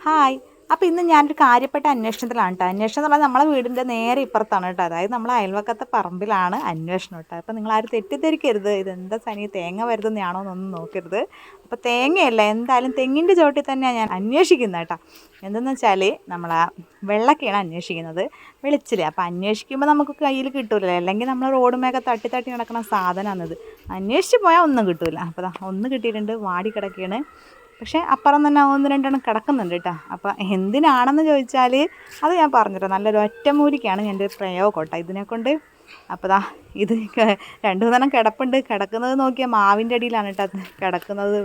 Hi. അപ്പോൾ ഇന്ന് ഞാനൊരു കാര്യപ്പെട്ട അന്വേഷണത്തിലാണ് കേട്ടോ. അന്വേഷണം എന്ന് പറഞ്ഞാൽ നമ്മളെ വീടിൻ്റെ നേരെ ഇപ്പുറത്താണ് കേട്ടോ. അതായത് നമ്മളെ അയൽവക്കത്തെ പറമ്പിലാണ് അന്വേഷണം കേട്ടോ. അപ്പോൾ നിങ്ങളാരും തെറ്റിദ്ധരിക്കരുത്, ഇതെന്താ സനി തേങ്ങ വരുന്നതാണോ എന്നൊന്നും നോക്കരുത്. അപ്പോൾ തേങ്ങയല്ല, എന്തായാലും തെങ്ങിൻ്റെ ചോട്ടിൽ തന്നെയാണ് ഞാൻ അന്വേഷിക്കുന്നത് കേട്ടോ. എന്തെന്ന് വെച്ചാൽ നമ്മളെ വെള്ളക്കെയാണ് അന്വേഷിക്കുന്നത്, വെളിച്ചിൽ. അപ്പോൾ അന്വേഷിക്കുമ്പോൾ നമുക്ക് കയ്യിൽ കിട്ടൂലല്ലോ, അല്ലെങ്കിൽ നമ്മൾ റോഡ് മേഘ തട്ടി തട്ടി നടക്കുന്ന സാധനമാണിത്. അന്വേഷിച്ച് പോയാൽ ഒന്നും കിട്ടില്ല. അപ്പോൾ ഒന്ന് കിട്ടിയിട്ടുണ്ട്, വാടി കിടക്കുകയാണ്. പക്ഷേ അപ്പുറം തന്നെ ഒന്ന് രണ്ടെണ്ണം കിടക്കുന്നുണ്ട് കേട്ടോ. അപ്പോൾ എന്തിനാണെന്ന് ചോദിച്ചാൽ അത് ഞാൻ പറഞ്ഞുതരാം. നല്ലൊരു ഒറ്റമൂലിക്കാണ് എൻ്റെ ഒരു പ്രയോഗം കേട്ടോ ഇതിനെക്കൊണ്ട്. അപ്പോൾ ഇത് 2-3 കിടപ്പുണ്ട്. കിടക്കുന്നത് നോക്കിയാൽ മാവിൻ്റെ അടിയിലാണ് കേട്ടോ അത് കിടക്കുന്നത്.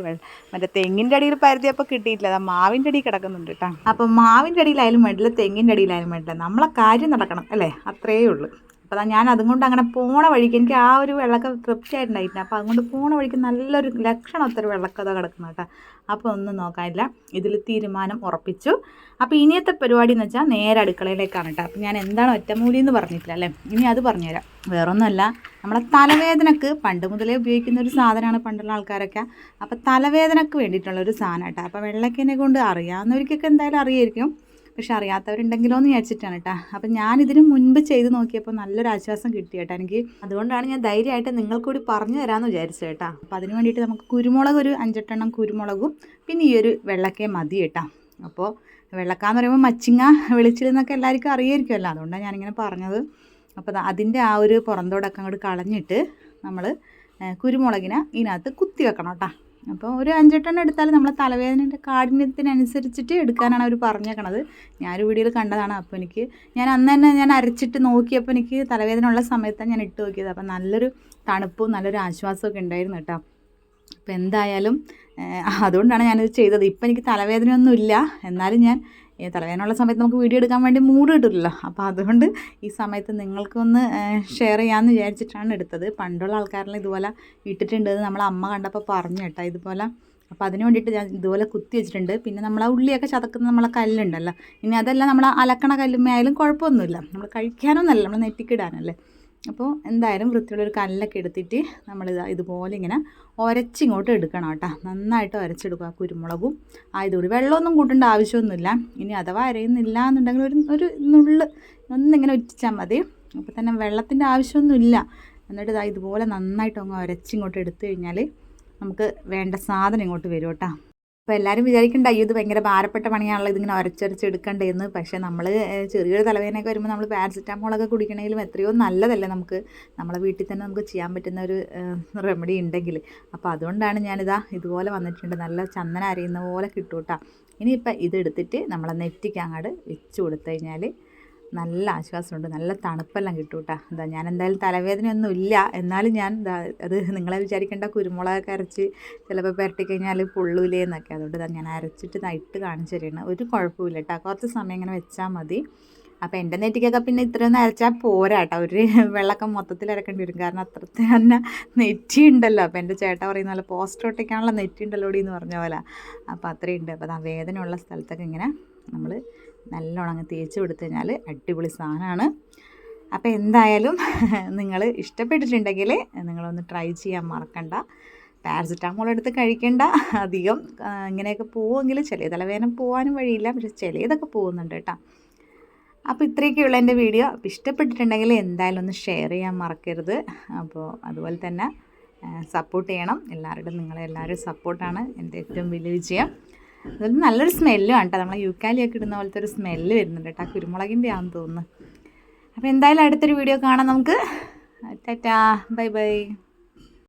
മറ്റേ തെങ്ങിൻ്റെ അടിയിൽ പരതിയപ്പോൾ കിട്ടിയിട്ടില്ല, അത് മാവിൻ്റെ അടിയിൽ കിടക്കുന്നുണ്ട് കേട്ടോ. അപ്പോൾ മാവിൻ്റെ അടിയിലായാലും വേണ്ടില്ല, തെങ്ങിൻ്റെ അടിയിലായാലും വേണ്ടില്ല, നമ്മളെ കാര്യം നടക്കണം അല്ലേ, അത്രയേ ഉള്ളൂ. അപ്പോൾ ഞാൻ അതുകൊണ്ട് അങ്ങനെ പോണ വഴിക്ക് എനിക്ക് ആ ഒരു വെള്ളക്ക തൃപ്തിയായിട്ടുണ്ടായിട്ടില്ല. അപ്പോൾ അതുകൊണ്ട് പോണ വഴിക്ക് നല്ലൊരു ലക്ഷണമൊത്തൊരു വെള്ളക്കഥ കിടക്കുന്നു കേട്ടോ. അപ്പോൾ ഒന്നും നോക്കാനില്ല, ഇതിൽ തീരുമാനം ഉറപ്പിച്ചു. അപ്പോൾ ഇനിയത്തെ പരിപാടി എന്ന് വെച്ചാൽ നേരെ അടുക്കളയിലേക്കാണ് കേട്ടോ. അപ്പോൾ ഞാൻ എന്താണ് ഒറ്റമൂലി എന്ന് പറഞ്ഞിട്ടില്ല അല്ലേ, ഇനി അത് പറഞ്ഞുതരാം. വേറൊന്നുമല്ല, നമ്മളെ തലവേദനക്ക് പണ്ട് മുതലേ ഉപയോഗിക്കുന്ന ഒരു സാധനമാണ് പണ്ടുള്ള ആൾക്കാരൊക്കെ. അപ്പോൾ തലവേദനക്ക് വേണ്ടിയിട്ടുള്ളൊരു സാധനം കേട്ടോ. അപ്പോൾ വെള്ളക്കനെ കൊണ്ട് അറിയാവുന്നവർക്കൊക്കെ എന്തായാലും അറിയായിരിക്കും, പക്ഷെ അറിയാത്തവരുണ്ടെങ്കിലോ എന്ന് വിചാരിച്ചിട്ടാണ് കേട്ടോ. അപ്പം ഞാനിതിന് മുൻപ് ചെയ്ത് നോക്കിയപ്പോൾ നല്ലൊരു ആശ്വാസം കിട്ടി കേട്ടോ എനിക്ക്. അതുകൊണ്ടാണ് ഞാൻ ധൈര്യമായിട്ട് നിങ്ങൾക്കൂടി പറഞ്ഞു തരാമെന്ന് വിചാരിച്ചത് കേട്ടോ. അപ്പോൾ അതിന് വേണ്ടിയിട്ട് നമുക്ക് കുരുമുളക് ഒരു 5-8 എണ്ണം കുരുമുളകും പിന്നെ ഈ ഒരു വെള്ളക്കയും മതി കേട്ടോ. അപ്പോൾ വെള്ളക്കാന്ന് പറയുമ്പോൾ മച്ചിങ്ങ വെളിച്ചിൽ എന്നൊക്കെ എല്ലാവർക്കും അറിയായിരിക്കുമല്ലോ, അതുകൊണ്ടാണ് ഞാനിങ്ങനെ പറഞ്ഞത്. അപ്പോൾ അതിൻ്റെ ആ ഒരു പുറന്തോടൊക്കെ അങ്ങോട്ട് കളഞ്ഞിട്ട് നമ്മൾ കുരുമുളകിനെ ഇതിനകത്ത് കുത്തി വെക്കണം കേട്ടോ. അപ്പോൾ ഒരു 5-8 എണ്ണം എടുത്താൽ നമ്മൾ തലവേദനയുടെ കാഠിന്യത്തിനനുസരിച്ചിട്ട് എടുക്കാനാണ് അവർ പറഞ്ഞേക്കണത്. ഞാനൊരു വീഡിയോയിൽ കണ്ടതാണ്. അപ്പോൾ ഞാൻ അന്ന് തന്നെ ഞാൻ അരച്ചിട്ട് നോക്കിയപ്പോൾ എനിക്ക് തലവേദന ഉള്ള സമയത്താണ് ഞാൻ ഇട്ട് നോക്കിയത്. അപ്പോൾ നല്ലൊരു തണുപ്പും നല്ലൊരു ആശ്വാസമൊക്കെ ഉണ്ടായിരുന്നു കേട്ടോ. അപ്പോൾ എന്തായാലും അതുകൊണ്ടാണ് ഞാനിത് ചെയ്തത്. ഇപ്പം എനിക്ക് തലവേദനയൊന്നും ഇല്ല, എന്നാലും ഞാൻ തലവേദനയുള്ള സമയത്ത് നമുക്ക് വീഡിയോ എടുക്കാൻ വേണ്ടി മൂഡ് കിട്ടില്ലല്ലോ. അപ്പോൾ അതുകൊണ്ട് ഈ സമയത്ത് നിങ്ങൾക്കൊന്ന് ഷെയർ ചെയ്യാമെന്ന് വിചാരിച്ചിട്ടാണ് എടുത്തത്. പണ്ടുള്ള ആൾക്കാരെല്ലാം ഇതുപോലെ ഇട്ടിട്ടുണ്ട്, നമ്മളെ അമ്മ കണ്ടപ്പോൾ പറഞ്ഞു കേട്ടോ ഇതുപോലെ. അപ്പോൾ അതിന് വേണ്ടിയിട്ട് ഞാൻ ഇതുപോലെ കുത്തി വെച്ചിട്ടുണ്ട്. പിന്നെ നമ്മളെ ഉള്ളിയൊക്കെ ചതക്കുന്ന നമ്മളെ കല്ലുണ്ടല്ലോ, ഇനി അതെല്ലാം നമ്മൾ അലക്കണ കല്ലുമ്മയായാലും കുഴപ്പമൊന്നുമില്ല, നമ്മൾ കഴിക്കാനൊന്നല്ല, നമ്മൾ നെറ്റിക്കിടാനല്ലേ. അപ്പോൾ എന്തായാലും വൃത്തിയുള്ളൊരു കല്ലൊക്കെ എടുത്തിട്ട് ഇതുപോലെ ഇങ്ങനെ ഉരച്ചിങ്ങോട്ട് എടുക്കണം കേട്ടോ. നന്നായിട്ട് ഉരച്ചെടുക്കുക കുരുമുളകും ആയതുകൂടി. വെള്ളമൊന്നും കൂട്ടേണ്ട ആവശ്യമൊന്നുമില്ല. ഇനി അഥവാ അരയുന്നില്ല എന്നുണ്ടെങ്കിൽ ഒരു നുള്ള് ഒന്നിങ്ങനെ ഒറ്റിച്ചാൽ മതി. അപ്പോൾ തന്നെ വെള്ളത്തിൻ്റെ ആവശ്യമൊന്നുമില്ല. എന്നിട്ട് ഇതുപോലെ നന്നായിട്ട് അങ്ങ് ഉരച്ചിങ്ങോട്ട് എടുത്തു കഴിഞ്ഞാൽ നമുക്ക് വേണ്ട സാധനം ഇങ്ങോട്ട് വരും കേട്ടോ. അപ്പോൾ എല്ലാവരും വിചാരിക്കേണ്ട അയ്യോ ഇത് ഭയങ്കര ഭാരപ്പെട്ട പണിയാണല്ലോ ഇതിങ്ങനെ ഉരച്ചെടുക്കണ്ടേന്ന്. പക്ഷേ നമ്മൾ ചെറിയൊരു തലവേദനയൊക്കെ വരുമ്പോൾ നമ്മൾ പാരസിറ്റാമോളൊക്കെ കുടിക്കണമെങ്കിലും എത്രയോ നല്ലതല്ലേ നമുക്ക്, നമ്മളെ വീട്ടിൽ തന്നെ നമുക്ക് ചെയ്യാൻ പറ്റുന്ന ഒരു റെമഡി ഉണ്ടെങ്കിൽ. അപ്പോൾ അതുകൊണ്ടാണ് ഇതുപോലെ വന്നിട്ടുണ്ട്. നല്ല ചന്ദനം അരയുന്ന പോലെ കിട്ടും കേട്ടോ. ഇനിയിപ്പോൾ ഇതെടുത്തിട്ട് നമ്മളെ നെറ്റിക്ക് അങ്ങോട്ട് വെച്ച് കൊടുത്തു കഴിഞ്ഞാൽ നല്ല ആശ്വാസമുണ്ട്, നല്ല തണുപ്പെല്ലാം കിട്ടും കേട്ടോ. ഞാൻ എന്തായാലും തലവേദനയൊന്നും ഇല്ല, എന്നാലും ഞാൻ അത് നിങ്ങളെ വിചാരിക്കേണ്ട കുരുമുളകൊക്കെ അരച്ച് ചിലപ്പോൾ പുരട്ടിക്കഴിഞ്ഞാൽ പൊള്ളൂലേ എന്നൊക്കെ. അതുകൊണ്ട് ഞാൻ അരച്ചിട്ട് ഇട്ട് കാണിച്ചു തരണം, ഒരു കുഴപ്പമില്ല കേട്ടോ. കുറച്ച് സമയം ഇങ്ങനെ വെച്ചാൽ മതി. അപ്പോൾ എൻ്റെ നെറ്റിക്കൊക്കെ പിന്നെ ഇത്രയൊന്നും അരച്ചാൽ പോരാ കേട്ടോ, ഒരു വെള്ളമൊക്കെ മൊത്തത്തിൽ അരക്കേണ്ടി വരും. കാരണം അത്രത്തെ തന്നെ നെറ്റി ഉണ്ടല്ലോ. അപ്പോൾ എൻ്റെ ചേട്ടൻ പറയുന്ന പോലെ പോസ്റ്റർ ഒട്ടിക്കാനുള്ള നെറ്റി ഉണ്ടല്ലോ എന്ന് പറഞ്ഞ പോലെ. അപ്പോൾ അത്രയുണ്ട്. അപ്പോൾ വേദനയുള്ള സ്ഥലത്തൊക്കെ ഇങ്ങനെ നമ്മൾ നല്ലോണം അങ്ങ് തേച്ച് കൊടുത്തു കഴിഞ്ഞാൽ അടിപൊളി സാധനമാണ്. അപ്പോൾ എന്തായാലും നിങ്ങൾ ഇഷ്ടപ്പെട്ടിട്ടുണ്ടെങ്കിൽ നിങ്ങളൊന്ന് ട്രൈ ചെയ്യാൻ മറക്കണ്ട. പാരസിറ്റാമോൾ എടുത്ത് കഴിക്കേണ്ട, അധികം ഇങ്ങനെയൊക്കെ പോവുമെങ്കിൽ ചില തലവേദന പോകാനും വഴിയില്ല, പക്ഷെ ചിലതൊക്കെ പോകുന്നുണ്ട് കേട്ടോ. അപ്പോൾ ഇത്രയൊക്കെയുള്ള എൻ്റെ വീഡിയോ. അപ്പോൾ ഇഷ്ടപ്പെട്ടിട്ടുണ്ടെങ്കിൽ എന്തായാലും ഒന്ന് ഷെയർ ചെയ്യാൻ മറക്കരുത്. അപ്പോൾ അതുപോലെ തന്നെ സപ്പോർട്ട് ചെയ്യണം. നിങ്ങളെല്ലാവരും സപ്പോർട്ടാണ് എൻ്റെ ഏറ്റവും വലിയ വിജയം. അതൊരു നല്ലൊരു സ്മെല്ലും ആണ് കേട്ടോ, നമ്മളെ യൂക്കാലിയൊക്കെ ഇടുന്ന പോലത്തെ ഒരു സ്മെല്ല് വരുന്നുണ്ട് കേട്ടോ, കുരുമുളകിൻ്റെ ആണെന്ന് തോന്നുന്നു. അപ്പോൾ എന്തായാലും അടുത്തൊരു വീഡിയോ കാണാം നമുക്ക്. Tata, bye bye.